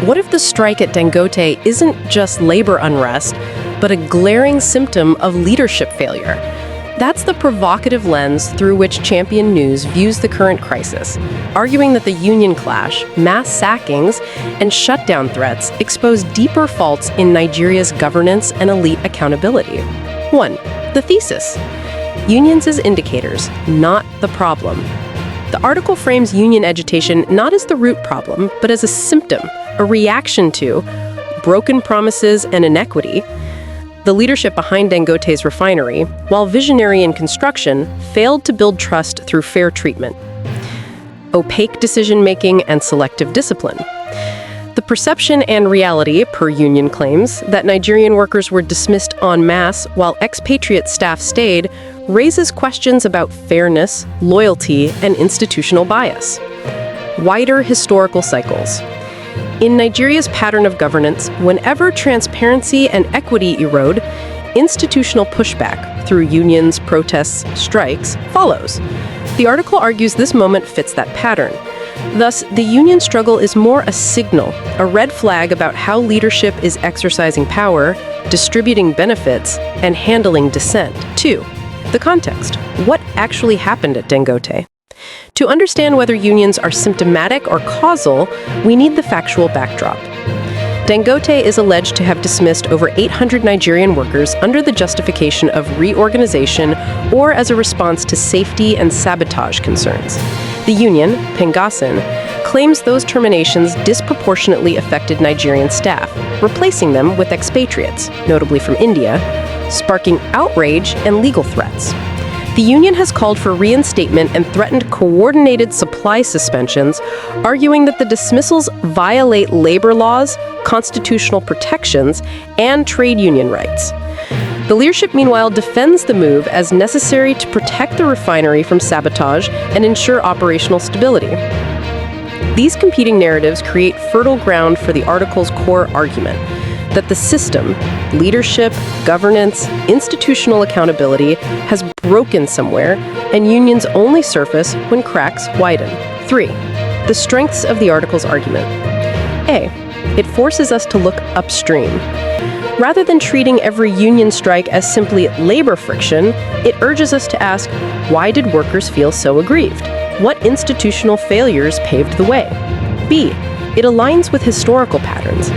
What if the strike at Dangote isn't just labor unrest, but a glaring symptom of leadership failure? That's the provocative lens through which Champion News views the current crisis, arguing that the union clash, mass sackings, and shutdown threats expose deeper faults in Nigeria's governance and elite accountability. 1. The thesis. Unions as indicators, not the problem. The article frames union agitation not as the root problem, but as a symptom, a reaction to broken promises and inequity. The leadership behind Dangote's refinery, while visionary in construction, failed to build trust through fair treatment, opaque decision-making, and selective discipline. The perception and reality, per union claims, that Nigerian workers were dismissed en masse while expatriate staff stayed, raises questions about fairness, loyalty, and institutional bias. Wider historical cycles. In Nigeria's pattern of governance, whenever transparency and equity erode, institutional pushback through unions, protests, strikes follows. The article argues this moment fits that pattern. Thus, the union struggle is more a signal, a red flag about how leadership is exercising power, distributing benefits, and handling dissent. 2. The context. What actually happened at Dangote? To understand whether unions are symptomatic or causal, we need the factual backdrop. Dangote is alleged to have dismissed over 800 Nigerian workers under the justification of reorganization or as a response to safety and sabotage concerns. The union, PENGASSAN, claims those terminations disproportionately affected Nigerian staff, replacing them with expatriates, notably from India, sparking outrage and legal threats. The union has called for reinstatement and threatened coordinated supply suspensions, arguing that the dismissals violate labor laws, constitutional protections, and trade union rights. The leadership, meanwhile, defends the move as necessary to protect the refinery from sabotage and ensure operational stability. These competing narratives create fertile ground for the article's core argument that the system, leadership, governance, institutional accountability has broken somewhere, and unions only surface when cracks widen. 3. The strengths of the article's argument. A. It forces us to look upstream. Rather than treating every union strike as simply labor friction, it urges us to ask, why did workers feel so aggrieved? What institutional failures paved the way? B. It aligns with historical patterns.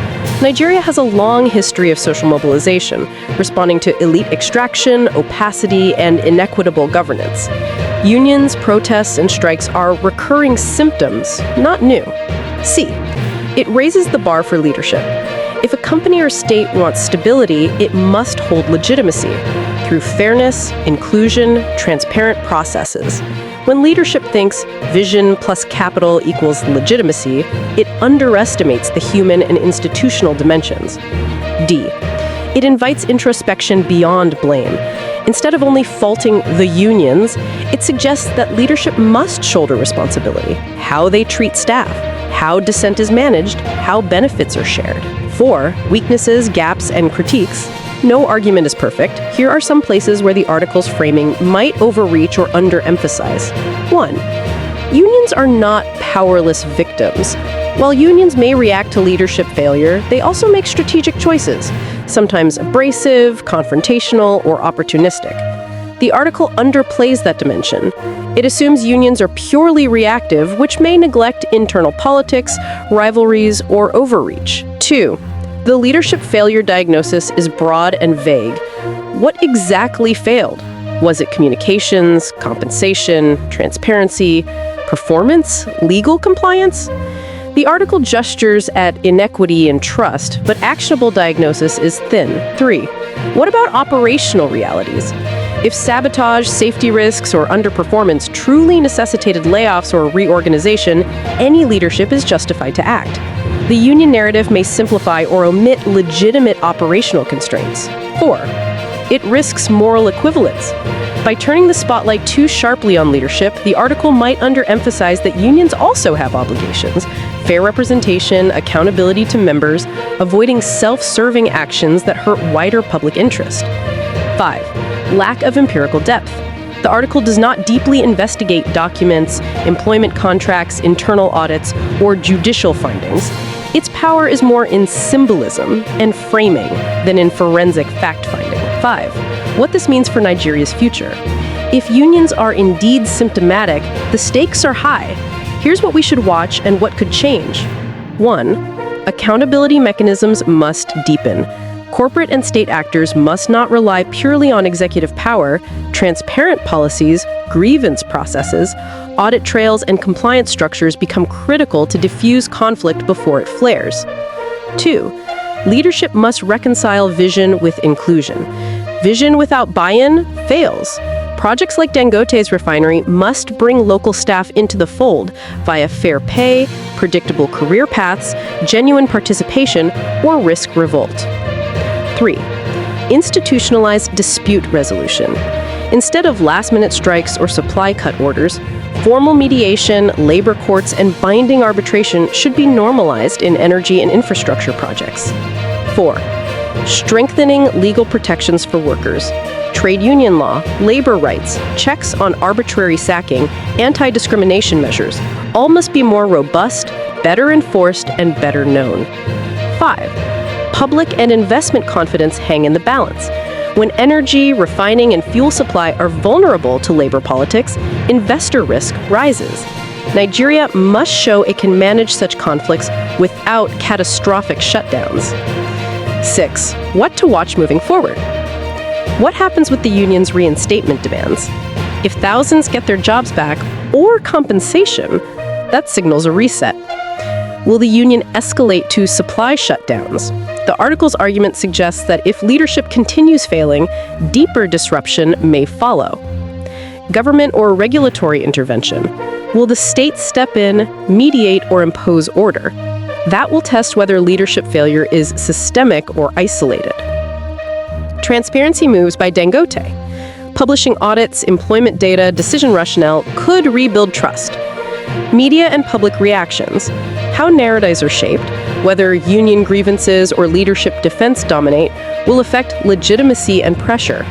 Nigeria has a long history of social mobilization, responding to elite extraction, opacity, and inequitable governance. Unions, protests, and strikes are recurring symptoms, not new. C. It raises the bar for leadership. If a company or state wants stability, it must hold legitimacy through fairness, inclusion, transparent processes. When leadership thinks vision plus capital equals legitimacy, it underestimates the human and institutional dimensions. D. It invites introspection beyond blame. Instead of only faulting the unions, it suggests that leadership must shoulder responsibility. How they treat staff, how dissent is managed, how benefits are shared. 4. Weaknesses, gaps, and critiques. No argument is perfect. Here are some places where the article's framing might overreach or underemphasize. 1. Unions are not powerless victims. While unions may react to leadership failure, they also make strategic choices, sometimes abrasive, confrontational, or opportunistic. The article underplays that dimension. It assumes unions are purely reactive, which may neglect internal politics, rivalries, or overreach. 2. The leadership failure diagnosis is broad and vague. What exactly failed? Was it communications, compensation, transparency, performance, legal compliance? The article gestures at inequity and trust, but actionable diagnosis is thin. 3. What about operational realities? If sabotage, safety risks, or underperformance truly necessitated layoffs or reorganization, any leadership is justified to act. The union narrative may simplify or omit legitimate operational constraints. 4. It risks moral equivalence. By turning the spotlight too sharply on leadership, the article might underemphasize that unions also have obligations: fair representation, accountability to members, avoiding self-serving actions that hurt wider public interest. 5. Lack of empirical depth. The article does not deeply investigate documents, employment contracts, internal audits, or judicial findings. Its power is more in symbolism and framing than in forensic fact-finding. 5. What this means for Nigeria's future. If unions are indeed symptomatic, the stakes are high. Here's what we should watch and what could change. 1. Accountability mechanisms must deepen. Corporate and state actors must not rely purely on executive power. Transparent policies, grievance processes, audit trails, and compliance structures become critical to diffuse conflict before it flares. 2. Leadership must reconcile vision with inclusion. Vision without buy-in fails. Projects like Dangote's refinery must bring local staff into the fold via fair pay, predictable career paths, genuine participation, or risk revolt. 3. Institutionalized dispute resolution. Instead of last-minute strikes or supply cut orders, formal mediation, labor courts, and binding arbitration should be normalized in energy and infrastructure projects. 4. Strengthening legal protections for workers. Trade union law, labor rights, checks on arbitrary sacking, anti-discrimination measures all must be more robust, better enforced, and better known. 5. Public and investment confidence hang in the balance. When energy, refining, and fuel supply are vulnerable to labor politics, investor risk rises. Nigeria must show it can manage such conflicts without catastrophic shutdowns. 6. What to watch moving forward. What happens with the union's reinstatement demands? If thousands get their jobs back, or compensation, that signals a reset. Will the union escalate to supply shutdowns? The article's argument suggests that if leadership continues failing, deeper disruption may follow. Government or regulatory intervention. Will the state step in, mediate, or impose order? That will test whether leadership failure is systemic or isolated. Transparency moves by Dangote. Publishing audits, employment data, decision rationale could rebuild trust. Media and public reactions. How narratives are shaped, whether union grievances or leadership defense dominate, will affect legitimacy and pressure.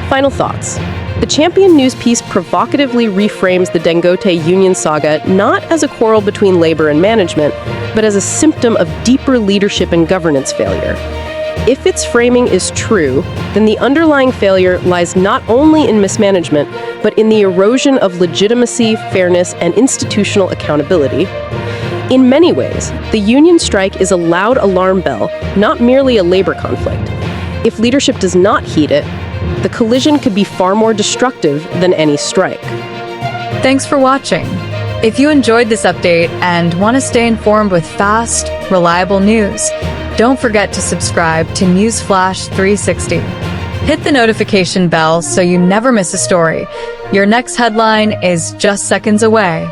Final thoughts. The Champion news piece provocatively reframes the Dangote union saga not as a quarrel between labor and management, but as a symptom of deeper leadership and governance failure. If its framing is true, then the underlying failure lies not only in mismanagement, but in the erosion of legitimacy, fairness, and institutional accountability. In many ways, the union strike is a loud alarm bell, not merely a labor conflict. If leadership does not heed it, the collision could be far more destructive than any strike. Thanks for watching. If you enjoyed this update and want to stay informed with fast, reliable news, don't forget to subscribe to Newsflash 360. Hit the notification bell so you never miss a story. Your next headline is just seconds away.